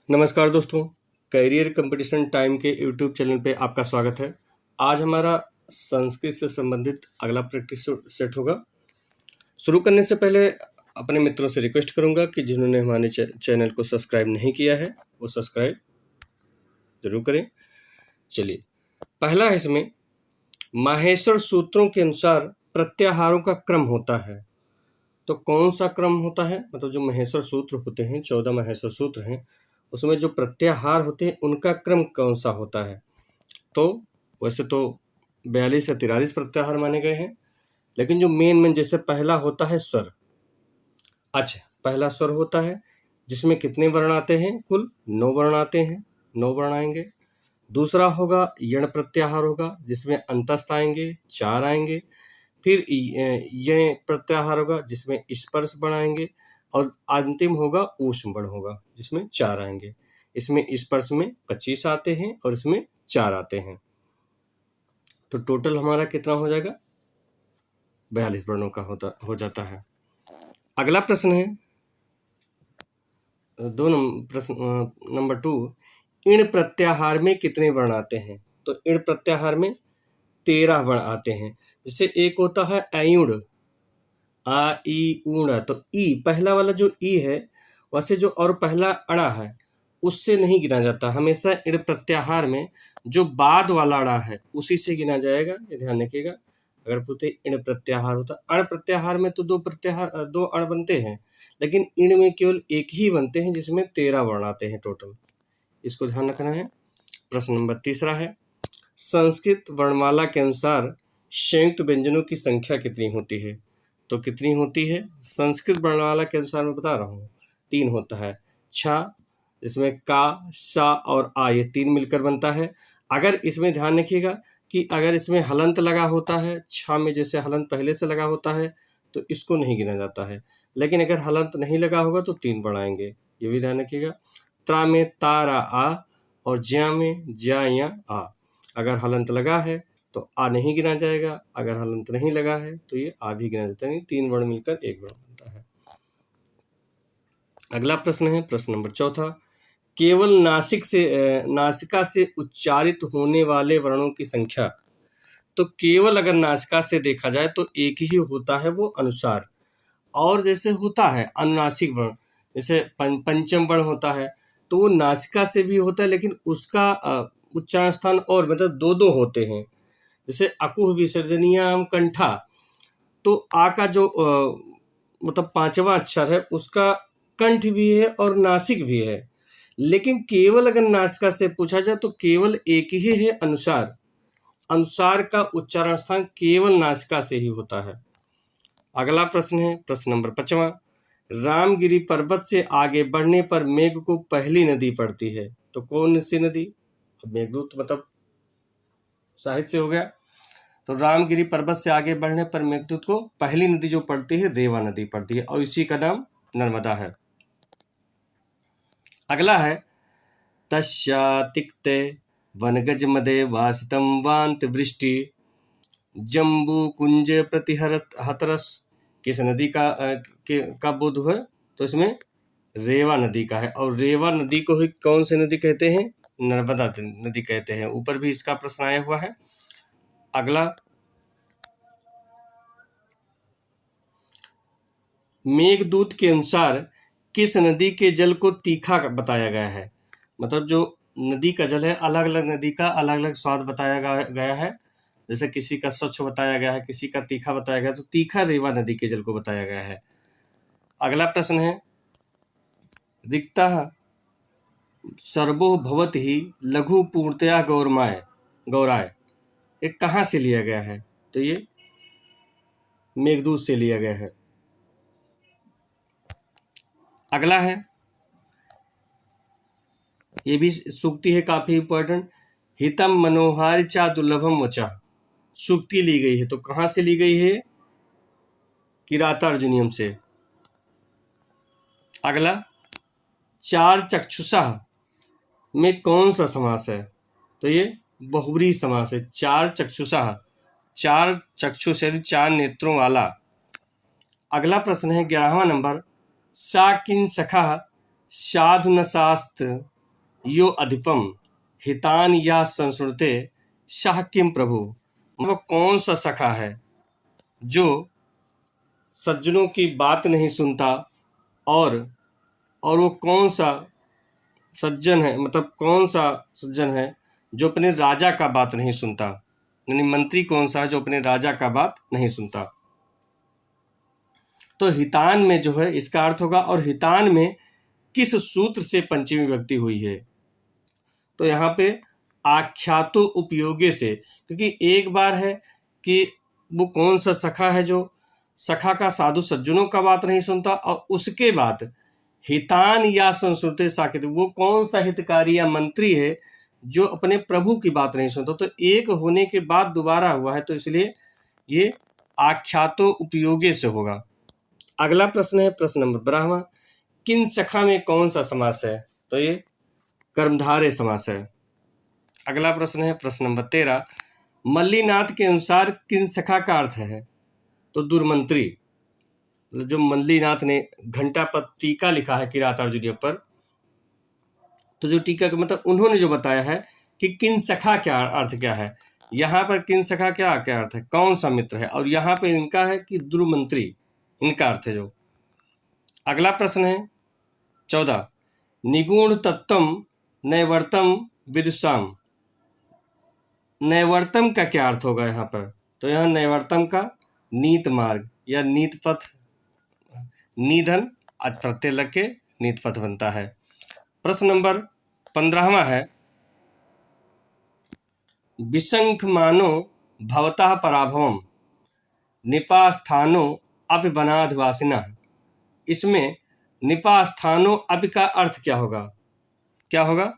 नमस्कार दोस्तों, career competition time के यूट्यूब चैनल पे आपका स्वागत है। आज हमारा संस्कृत से संबंधित अगला प्रैक्टिस सेट होगा। शुरू करने से पहले अपने मित्रों से रिक्वेस्ट करूंगा कि जिन्होंने हमारे चैनल को सब्सक्राइब नहीं किया है वो सब्सक्राइब जरूर करें। चलिए, पहला है इसमें माहेश्वर सूत्रों के अनुसार प्रत्याहारों का क्रम होता है। तो कौन सा क्रम होता है? मतलब जो महेश्वर सूत्र होते हैं, 14 महेश्वर सूत्र हैं, उसमें जो प्रत्याहार होते हैं उनका क्रम कौन सा होता है? तो वैसे तो 42 या 43 प्रत्याहार माने गए हैं, लेकिन जो मेन जैसे पहला होता है स्वर। अच्छा, पहला स्वर होता है जिसमें कितने वर्ण आते हैं? कुल 9 वर्ण आते हैं, 9 वर्ण आएंगे। दूसरा होगा यण प्रत्याहार होगा जिसमें अंतस्थ आएंगे, 4 आएंगे। फिर ये प्रत्याहार होगा जिसमें स्पर्श वर्ण आएंगे और अंतिम होगा ऊष्म वर्ण होगा जिसमें 4 आएंगे। इसमें स्पर्श में 25 आते हैं और इसमें 4 आते हैं। तो टोटल हमारा कितना हो जाएगा? 42 वर्णों का हो जाता है। अगला प्रश्न है प्रश्न नंबर 2, इण प्रत्याहार में कितने वर्ण आते हैं? तो इण प्रत्याहार में 13 वर्ण आते हैं। जैसे एक होता है अयुण, आ ई ऊण, तो ई पहला वाला जो ई है वैसे जो और पहला अड़ा है उससे नहीं गिना जाता। हमेशा इण प्रत्याहार में जो बाद वाला अड़ा है उसी से गिना जाएगा, ये ध्यान रखिएगा। अगर पूछते इण प्रत्याहार होता, अण प्रत्याहार में तो दो अण बनते हैं, लेकिन इण में केवल एक ही बनते हैं जिसमें 13 वर्ण आते हैं टोटल। इसको ध्यान रखना है। प्रश्न नंबर 3 है, संस्कृत वर्णमाला के अनुसार संयुक्त व्यंजनों की संख्या कितनी होती है? तो कितनी होती है? संस्कृत वर्णमाला के अनुसार मैं बता रहा हूँ, 3 होता है। छ, इसमें का, सा और आ, ये 3 मिलकर बनता है। अगर इसमें ध्यान रखिएगा कि अगर इसमें हलंत लगा होता है, छ में जैसे हलंत पहले से लगा होता है तो इसको नहीं गिना जाता है, लेकिन अगर हलंत नहीं लगा होगा तो 3 बढ़ाएंगे, ये भी ध्यान रखिएगा। त्रा में तारा आ और ज्या में ज्या या आ। अगर हलंत लगा है तो आ नहीं गिना जाएगा, अगर हलंत नहीं लगा है तो ये आ भी गिना जाता है। 3 वर्ण मिलकर 1 वर्ण बनता है। अगला प्रश्न है प्रश्न नंबर 4, केवल नासिका से उच्चारित होने वाले वर्णों की संख्या। तो केवल अगर नासिका से देखा जाए तो एक ही होता है, वो अनुसार। और जैसे होता है अनुनासिक वर्ण, जैसे पंचम वर्ण होता है तो वो नासिका से भी होता है, लेकिन उसका उच्चारण स्थान और मतलब 2 होते हैं। जैसे अकुह विसर्जनीयाम कंठा, तो आ का जो मतलब 5वां अक्षर है उसका कंठ भी है और नासिक भी है। लेकिन केवल अगर नासिका से पूछा जाए तो केवल एक ही है अनुसार। अनुसार का उच्चारण स्थान केवल नासिका से ही होता है। अगला प्रश्न है प्रश्न नंबर 5, रामगिरी पर्वत से आगे बढ़ने पर मेघ को पहली नदी पड़ती है। तो कौन सी नदी? मेघदूत मतलब साहित्य से हो गया। तो रामगिरी पर्वत से आगे बढ़ने पर मेघदूत को पहली नदी जो पड़ती है रेवा नदी पड़ती है और इसी का नाम नर्मदा है। अगला है तस्यातिक्ते वनगज मदे वासितम वांत वृष्टि जम्बू कुंज प्रतिहरत हतरस। किस नदी का बोध है? तो इसमें रेवा नदी का है, और रेवा नदी को ही कौन सी नदी कहते हैं? नर्मदा नदी कहते हैं। ऊपर भी इसका प्रश्न आया हुआ है। अगला, मेघदूत के अनुसार किस नदी के जल को तीखा बताया गया है? मतलब जो नदी का जल है, अलग अलग नदी का अलग अलग स्वाद बताया गया है। जैसे किसी का स्वच्छ बताया गया है, किसी का तीखा बताया गया है, तो तीखा रेवा नदी के जल को बताया गया है। अगला प्रश्न है, रिक्ता सर्वो भवति लघु पूर्णतया गौराय, ये कहाँ से लिया गया है? तो ये मेघदूत से लिया गया है। अगला है, ये भी सूक्ति है काफी इंपॉर्टेंट, हितम मनोहार चा दुर्लभम वचा। सूक्ति ली गई है, तो कहां से ली गई है? किरातार्जुनीयम से। अगला, चार चक्षुषा में कौन सा समास है? तो ये बहुब्री समास है। चार चक्षुषा, 4 चक्षुष यानी 4 नेत्रों वाला। अगला प्रश्न है 11वां नंबर, सा किन सखा साधु न शास्त्र यो अधिपम हितान या संस्कृते शाह किम प्रभु। वो कौन सा सखा है जो सज्जनों की बात नहीं सुनता, और वो कौन सा सज्जन है, मतलब कौन सा सज्जन है जो अपने राजा का बात नहीं सुनता, यानी मंत्री कौन सा है जो अपने राजा का बात नहीं सुनता। तो हितान में जो है इसका अर्थ होगा, और हितान में किस सूत्र से पंचमी विभक्ति हुई है, तो यहाँ पे आख्यातो उपयोगे से, क्योंकि एक बार है कि वो कौन सा सखा है जो सखा का साधु सज्जनों का बात नहीं सुनता, और उसके बाद हितान या संस्कृते साकित, वो कौन सा हितकारी या मंत्री है जो अपने प्रभु की बात नहीं सुनता। तो एक होने के बाद दोबारा हुआ है, तो इसलिए ये आख्यातो उपयोगे से होगा। अगला प्रश्न है प्रश्न नंबर 12वां, किन सखा में कौन सा समास है, तो ये कर्मधारय समास है। अगला प्रश्न है प्रश्न नंबर 13, मल्लीनाथ के अनुसार किन सखा का अर्थ है, तो दुर्मंत्री। जो मल्लीनाथ ने घंटा पर टीका लिखा है किरातार्जुनीय पर, तो जो टीका का मतलब उन्होंने जो बताया है कि किन सखा क्या अर्थ क्या है, यहाँ पर किन सखा क्या अर्थ है, कौन सा मित्र है, और यहाँ पे इनका है कि दुर्मंत्री, इनका अर्थ है जो। अगला प्रश्न है 14, निगूढ़ तत्वम नैवर्तम विदुषाम। नैवर्तम का क्या अर्थ होगा यहाँ पर, तो यहाँ नैवर्तम का नीत मार्ग या नीत पथ, निधन आज प्रत्यय लग के नीत पथ बनता है। प्रश्न नंबर 15वां है, विशंखमानो भवतः पराभवम निपास्थानो अपि वनाधिवासिनः। इसमें निपास्थानो अपि का अर्थ क्या होगा, क्या होगा,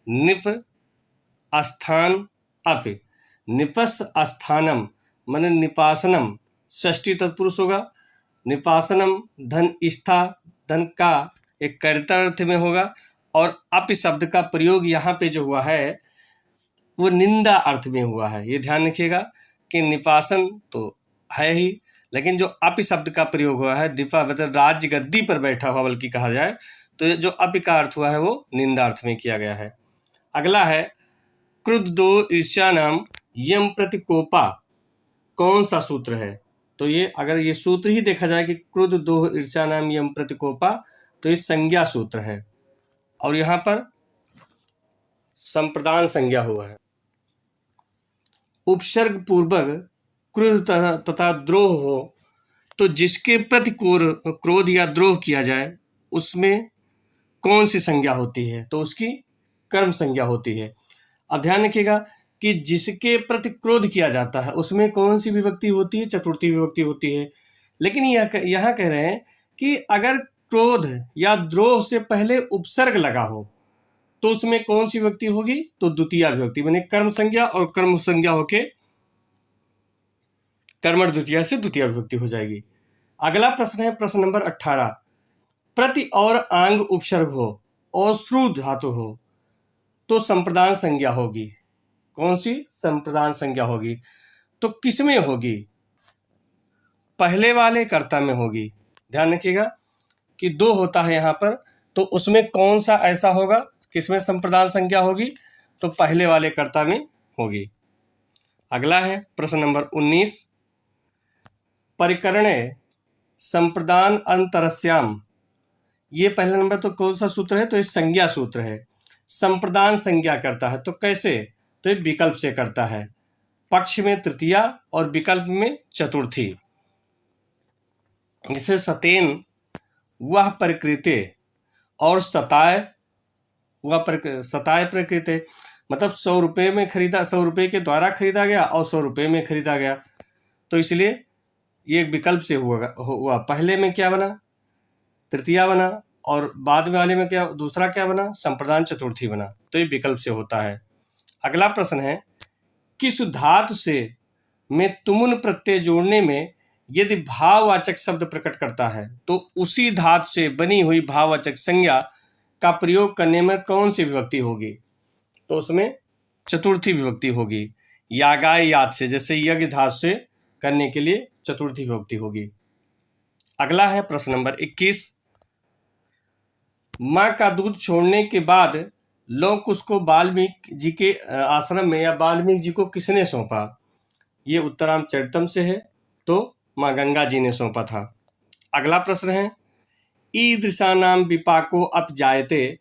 निप स्थान अपि, निपस स्थानम माने निपासनम, षष्ठी तत्पुरुष होगा, निपासनम धन स्था, धन का एक कर्ता अर्थ में होगा, और अपि शब्द का प्रयोग यहाँ पे जो हुआ है वो निंदा अर्थ में हुआ है। ये ध्यान रखिएगा कि निपासन तो है ही, लेकिन जो अपि शब्द का प्रयोग हुआ है, निपा मतलब राज्य गद्दी पर बैठा हुआ बल्कि कहा जाए, तो जो अपि का अर्थ हुआ है वो निंदा अर्थ में किया गया है। अगला है, क्रुद्धो ईर्ष्यानाम यम प्रतिकोपा, कौन सा सूत्र है, तो ये अगर ये सूत्र ही देखा जाए कि क्रुद्ध दो ईर्ष्यानाम यम प्रतिकोपा, तो ये संज्ञा सूत्र है, और यहाँ पर संप्रदान संज्ञा हुआ है। उपसर्ग पूर्वक क्रोध तथा द्रोह हो, तो जिसके प्रति क्रोध या द्रोह किया जाए उसमें कौन सी संज्ञा होती है, तो उसकी कर्म संज्ञा होती है। अब ध्यान रखिएगा कि जिसके प्रति क्रोध किया जाता है उसमें कौन सी विभक्ति होती है, चतुर्थी विभक्ति होती है। लेकिन यहाँ कह रहे हैं कि अगर क्रोध या द्रोह से पहले उपसर्ग लगा हो तो उसमें कौन सी विभक्ति होगी, तो द्वितीय विभक्ति, माने कर्म संज्ञा और कर्म संज्ञा होके कर्मठ द्वितीय से द्वितीय विभक्ति हो जाएगी। अगला प्रश्न है प्रश्न नंबर 18, प्रति और आंग उपसर्ग हो और श्रु धातु हो तो संप्रदान संज्ञा होगी, कौन सी संप्रदान संज्ञा होगी, तो किसमें होगी, पहले वाले कर्ता में होगी। ध्यान रखिएगा कि दो होता है यहाँ पर, तो उसमें कौन सा ऐसा होगा किसमें संप्रदान संज्ञा होगी, तो पहले वाले कर्ता में होगी। अगला है प्रश्न नंबर 19, परिकरणे संप्रदान अंतरस्याम, ये पहला नंबर तो कौन सा सूत्र है, तो ये संज्ञा सूत्र है। संप्रदान संज्ञा करता है तो कैसे, तो ये विकल्प से करता है, पक्ष में तृतीया और विकल्प में चतुर्थी। जिसे सतेन वह प्रकृति और सताए वह सताए प्रकृति, मतलब 100 रुपये में खरीदा, 100 रुपये के द्वारा खरीदा गया और 100 रुपये में खरीदा गया, तो इसलिए ये विकल्प से हुआ। पहले में क्या बना, तृतीया बना, और बाद में वाले में क्या, दूसरा क्या बना, संप्रदान चतुर्थी बना, तो ये विकल्प से होता है। अगला प्रश्न है, किस धातु से में तुमुन प्रत्यय जोड़ने में यदि भाववाचक शब्द प्रकट करता है तो उसी धातु से बनी हुई भाववाचक संज्ञा का प्रयोग करने में कौन सी विभक्ति होगी, तो उसमें चतुर्थी विभक्ति होगी। यागाय याद से, जैसे यज्ञ धातु से करने के लिए चतुर्थी विभक्ति होगी। अगला है प्रश्न नंबर 21, माँ का दूध छोड़ने के बाद लौह कुश को वाल्मीकि जी के आश्रम में या वाल्मीकि जी को किसने सौंपा? ये उत्तरामचरितम से है, तो माँ गंगा जी ने सौंपा था। अगला प्रश्न है, ईदृशानाम विपाको अपजायते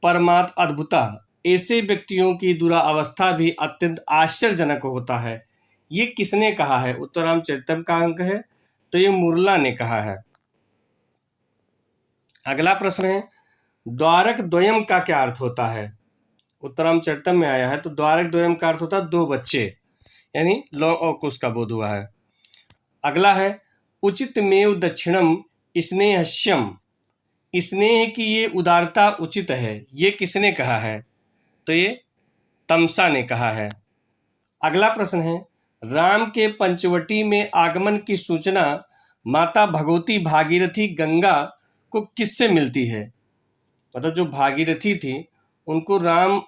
परमात् अद्भुतः, ऐसे व्यक्तियों की दुरावस्था भी अत्यंत आश्चर्यजनक होता है। ये किसने कहा है? उत्तरामचरितम का अंक है, तो ये मुरला ने कहा है। अगला प्रश्न है, द्वारक द्वयम का क्या अर्थ होता है? उत्तरामचरितम में आया है, तो द्वारक द्वयम का अर्थ होता है दो बच्चे, यानी लौह और कुश का बोध हुआ है। अगला है, उचित मेव दक्षिणम स्नेहस्यम, स्नेह की ये उदारता उचित है, ये किसने कहा है? तो ये तमसा ने कहा है। अगला प्रश्न है, राम के पंचवटी में आगमन की सूचना माता भगवती भागीरथी गंगा को किससे मिलती है? मतलब जो भागीरथी थी उनको राम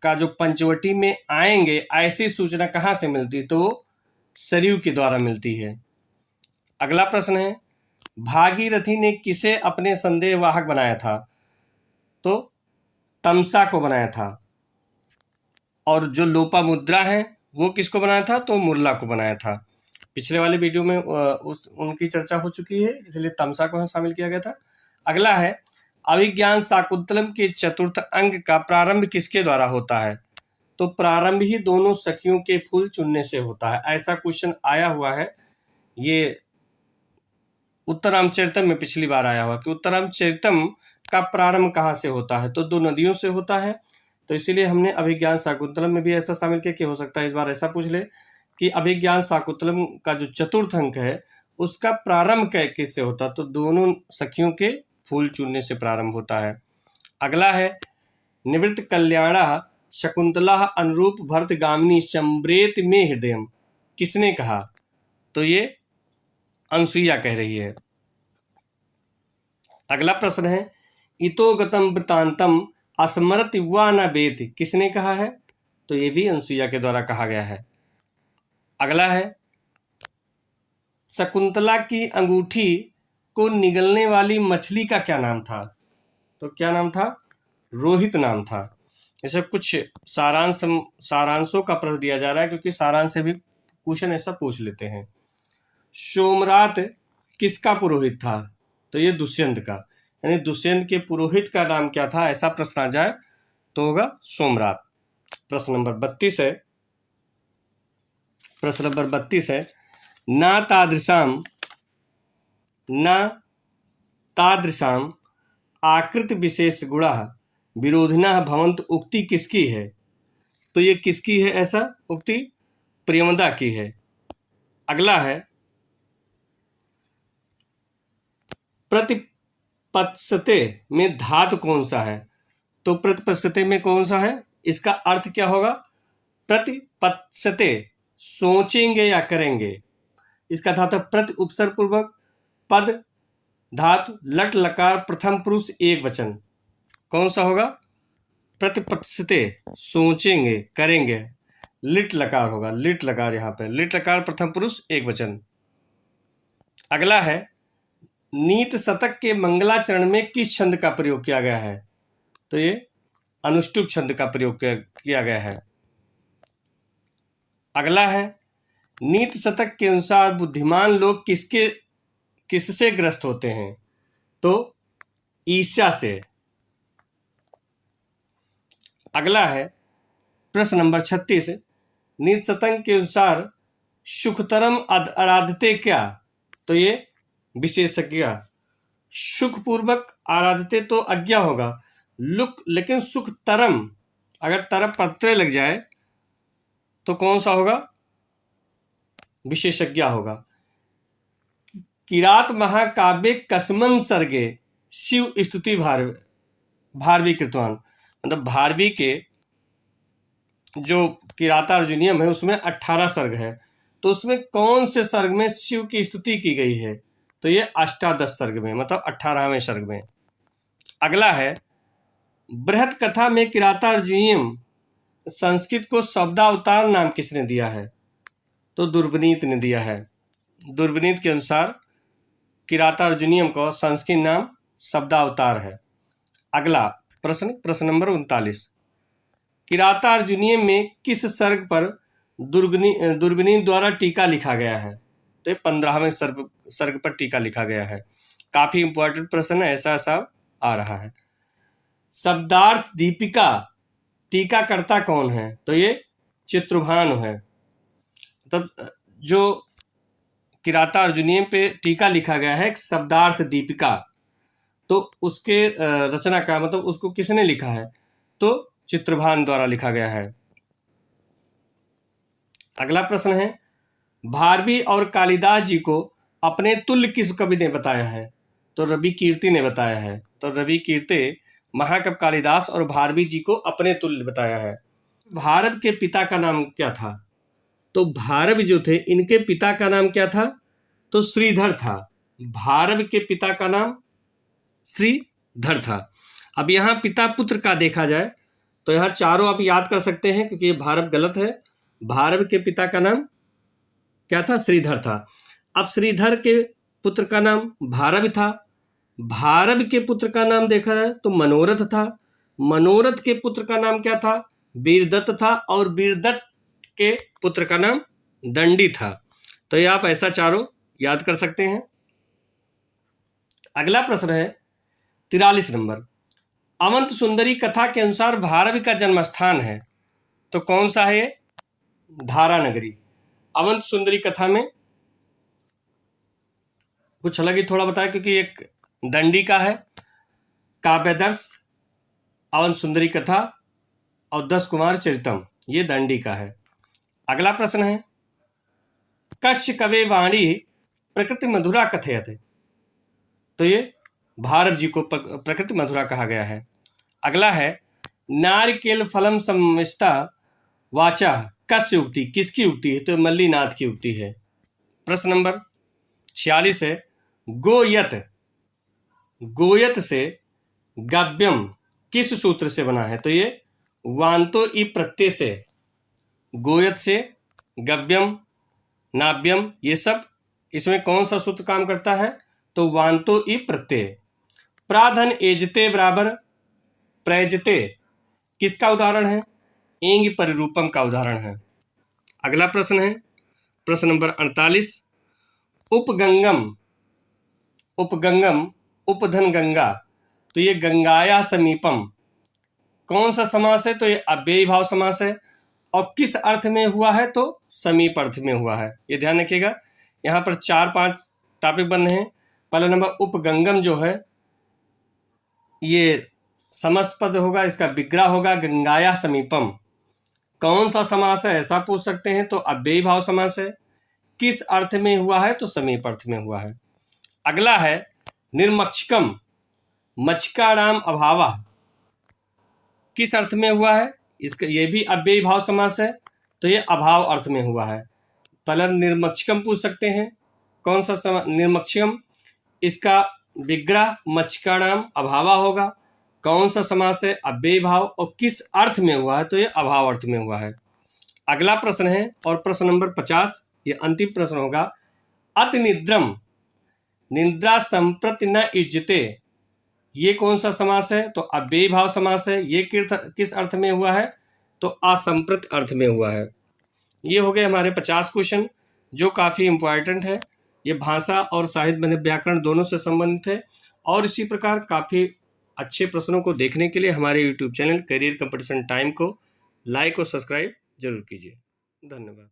का जो पंचवटी में आएंगे ऐसी सूचना कहाँ से मिलती? तो सरयू के द्वारा मिलती है। अगला प्रश्न है, भागीरथी ने किसे अपने संदेहवाहक बनाया था? तो तमसा को बनाया था। और जो लोपामुद्रा है वो किसको बनाया था? तो मुरला को बनाया था। पिछले वाले वीडियो में उनकी चर्चा हो चुकी है, इसलिए तमसा को शामिल किया गया था। अगला है, अभिज्ञान शाकुंतलम के चतुर्थ अंग का प्रारंभ किसके द्वारा होता है? तो प्रारंभ ही दोनों सखियों के फूल चुनने से होता है। ऐसा क्वेश्चन आया हुआ है, ये उत्तरामचरितम में पिछली बार आया हुआ कि उत्तरामचरितम का प्रारंभ कहाँ से होता है? तो दो नदियों से होता है। तो इसीलिए हमने अभिज्ञान शाकुंतलम में भी ऐसा शामिल किया कि हो सकता है इस बार ऐसा पूछ ले कि अभिज्ञान शाकुंतलम का जो चतुर्थ अंक है उसका प्रारंभ किससे होता? तो दोनों सखियों के फूल चूनने से प्रारंभ होता है। अगला है, निवृत्त कल्याणा शकुंतला अनुरूप भरत गामिनी सम्प्रेत में हृदयम, किसने कहा? तो ये अनसुईया कह रही है। अगला प्रश्न है, इतो गतम वृतांतम अस्मरति वा न वेति, किसने कहा है? तो ये भी अनसुईया के द्वारा कहा गया है। अगला है, शकुंतला की अंगूठी को निगलने वाली मछली का क्या नाम था? तो क्या नाम था? रोहित नाम था। ऐसे कुछ सारांशों का प्रश्न दिया जा रहा है, क्योंकि सारांश से भी क्वेश्चन ऐसा पूछ लेते हैं। सोमरात किसका पुरोहित था? तो ये दुष्यंत का, यानी दुष्यंत के पुरोहित का नाम क्या था? ऐसा प्रश्न आ जाए तो होगा सोमरात। प्रश्न नंबर 32 है, प्रश्न नंबर 32 है, ना तादृशाम आकृत विशेष गुणा विरोधिना भवंत उक्ति किसकी है? तो ये किसकी है? ऐसा उक्ति प्रियमदा की है। अगला है, प्रतिपत्सते में धातु कौन सा है? तो प्रतिपत्सते में कौन सा है? इसका अर्थ क्या होगा? प्रतिपत्सते, सोचेंगे या करेंगे। इसका धातु प्रति उपसर्ग पूर्वक, पद धातु लट लकार प्रथम पुरुष एक वचन, कौन सा होगा? प्रतिपत्सते, सोचेंगे करेंगे, लिट लकार होगा, लिट लकार, यहाँ पे लिट लकार प्रथम पुरुष एक वचन। अगला है, नीत शतक के मंगलाचरण में किस छंद का प्रयोग किया गया है? तो ये अनुष्टुप छंद का प्रयोग किया गया है। अगला है, नीत शतक के अनुसार बुद्धिमान लोग किससे ग्रस्त होते हैं? तो ईर्ष्या से। अगला है, प्रश्न नंबर 36, नीत शतक के अनुसार सुखतरम आराधते क्या? तो ये विशेषज्ञ। सुखपूर्वक आराधते तो अज्ञा होगा, लेकिन सुख तरम, अगर तरप पत्रे लग जाए तो कौन सा होगा? विशेषज्ञ होगा। किरात महाकाव्य कसमन सर्गे शिव स्तुति भारवी कृतवान, मतलब भारवी के जो किरातार्जुनियम है उसमें 18 सर्ग है, तो उसमें कौन से सर्ग में शिव की स्तुति की गई है? तो ये अष्टादश सर्ग में, मतलब 18वें सर्ग में। अगला है, बृहत कथा में किरातार्जुनियम संस्कृत को शब्दावतार नाम किसने दिया है? तो दुर्विनीत ने दिया है। दुर्विनीत के अनुसार किरातार्जुनियम को संस्कृत नाम शब्दावतार है। अगला, प्रश्न नंबर 39, किराता अर्जुनीय में किस सर्ग पर दुर्बिनी द्वारा टीका लिखा गया है? तो ये 15वें सर्ग पर टीका लिखा गया है। काफी इंपॉर्टेंट प्रश्न है, ऐसा ऐसा आ रहा है। शब्दार्थ दीपिका टीकाकर्ता कौन है? तो ये चित्रभानु है। तब जो किराता अर्जुनीय पे टीका लिखा गया है शब्दार्थ दीपिका, तो उसके रचना का मतलब उसको किसने लिखा है? तो चित्रभानु द्वारा लिखा गया है। अगला प्रश्न है, भारवी और कालिदास जी को अपने तुल्य किस कवि ने बताया है? तो रवि कीर्ति ने बताया है। तो रवि कीर्ति महाकवि कालिदास और भारवी जी को अपने तुल्य बताया है। भारव के पिता का नाम क्या था? तो भारव जो थे इनके पिता का नाम क्या था? तो श्रीधर था। भारव के पिता का नाम श्रीधर था। अब यहाँ पिता पुत्र का देखा जाए तो यहाँ चारों आप याद कर सकते हैं, क्योंकि ये भारव गलत है। भारव के पिता का नाम क्या था? श्रीधर था। अब श्रीधर के पुत्र का नाम भारव था। भारव के पुत्र का नाम देखा जाए तो मनोरथ था। मनोरथ के पुत्र का नाम क्या था? वीरदत्त था। और वीरदत्त के पुत्र का नाम दंडी था। तो ये आप ऐसा चारों याद कर सकते हैं। अगला प्रश्न है 43 नंबर, अवंत सुंदरी कथा के अनुसार भारव का जन्म स्थान है, तो कौन सा है? धारा नगरी। अवंत सुंदरी कथा में कुछ अलग ही थोड़ा बताया, क्योंकि एक दंडी का है, काव्यदर्श, अवंत सुंदरी कथा और 10 कुमार चरितम, ये दंडी का है। अगला प्रश्न है, कस्य कवे वाणी प्रकृति मधुरा कथयते, तो ये भारव जी को प्रकृति मधुरा कहा गया है। अगला है, नारिकेल फलम संविष्टा वाचा कस्य उक्ति, किसकी उक्ति है? तो मल्लीनाथ की उक्ति है। प्रश्न नंबर 46 है, गोयत से गव्यम किस सूत्र से बना है? तो ये वांतो ई प्रत्यय से, गोयत से गव्यम, नाव्यम, ये सब इसमें कौन सा सूत्र काम करता है? तो वांतो ई प्रत्यय। प्राधन एजते बराबर प्रैजते किसका उदाहरण है? एंग परिरूपम का उदाहरण है। अगला प्रश्न है प्रश्न नंबर 48, उपगंगम उपधन गंगा, तो ये गंगाया समीपम कौन सा समास है? तो ये अव्ययी भाव समास है। और किस अर्थ में हुआ है? तो समीप अर्थ में हुआ है। ये ध्यान रखिएगा। यहाँ पर 4-5 टॉपिक बन रहे हैं। पहला नंबर उपगंगम जो है ये समस्त पद होगा, इसका विग्रह होगा गंगाया समीपम। कौन सा समास है ऐसा पूछ सकते हैं, तो अव्ययी भाव समास है। किस अर्थ में हुआ है? तो समीप अर्थ में हुआ है। अगला है निर्मक्षकम मच्छकाणाम अभावा, किस अर्थ में हुआ है? इसका ये भी अव्ययी भाव समास है, तो ये अभाव अर्थ में हुआ है। पहला निर्मक्षकम पूछ सकते हैं, कौन सा निर्मक्षकम, इसका विग्रह मच्छकाणाम अभावा होगा। कौन सा समास है? अव्ययी भाव। और किस अर्थ में हुआ है? तो ये अभाव अर्थ में हुआ है। अगला प्रश्न है और प्रश्न नंबर 50, ये अंतिम प्रश्न होगा, अति निद्रम निद्रा संप्रति न इज्जते, ये कौन सा समास है? तो अव्ययी भाव समास है। ये किस अर्थ में हुआ है? तो असंप्रत अर्थ में हुआ है। ये हो गए हमारे 50 क्वेश्चन, जो काफ़ी इंपॉर्टेंट है। ये भाषा और साहित्य व्याकरण दोनों से संबंधित है। और इसी प्रकार काफ़ी अच्छे प्रश्नों को देखने के लिए हमारे YouTube channel career competition time को लाइक और सब्सक्राइब जरूर कीजिए। धन्यवाद।